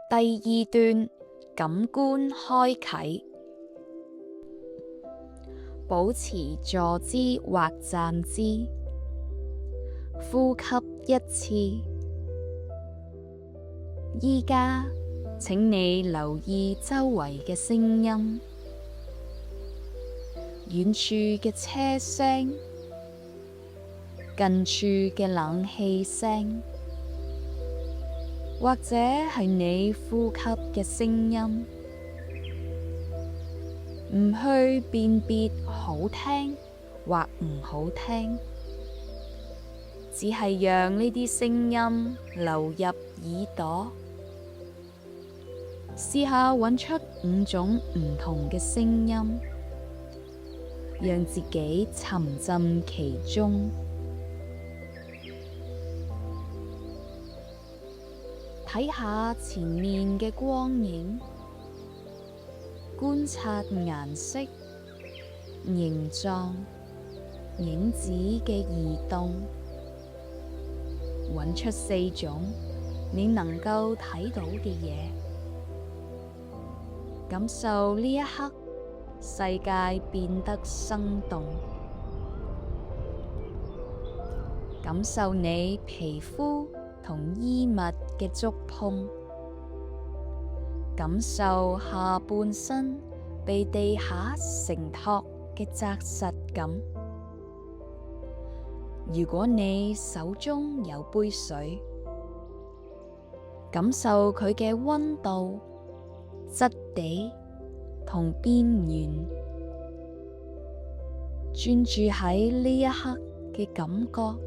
第二段，感官開啟。保持坐姿或站姿，呼吸1次。依家，請你留意周圍嘅聲音，遠處嘅車聲，近處嘅冷氣聲，或者係你呼吸嘅聲音。唔去辨別好聽或唔好聽，只係讓呢啲聲音流入耳朵。試下揾出5種唔同嘅聲音，讓自己沉浸其中。睇下前面嘅光影，觀察顏色、形狀、影子嘅移動，揾出4種你能夠睇到嘅嘢，感受呢一刻世界變得生動，感受你皮膚同衣物嘅觸碰，感受下半身被地下承托嘅紮實感。如果你手中有杯水，感受佢嘅溫度、質地同邊緣，專注喺呢一刻嘅感覺。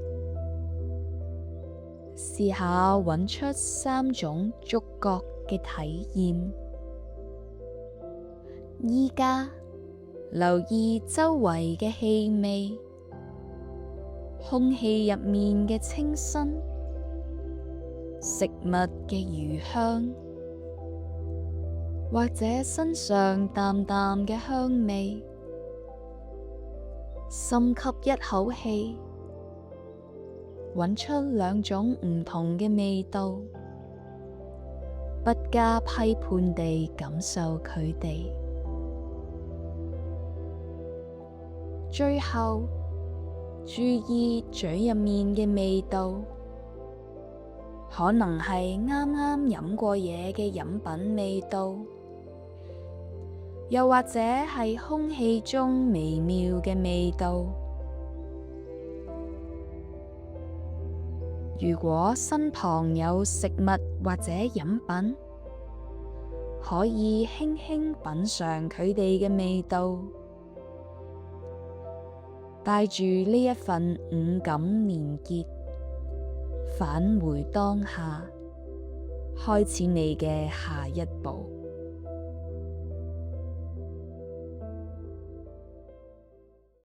試下揾出3種觸覺嘅體驗。依家留意周圍嘅氣味，空氣入面嘅清新，食物嘅餘香，或者身上淡淡嘅香味。深吸一口氣，揾出2種唔同嘅味道，不加批判地感受佢哋。最後，注意嘴入面嘅味道，可能係啱啱飲過嘢嘅飲品味道，又或者係空氣中微妙嘅味道。如果身旁有食物或者飲品，可以輕輕品嚐佢哋嘅味道，帶住呢一份五感連結，返回當下，開始你嘅下一步。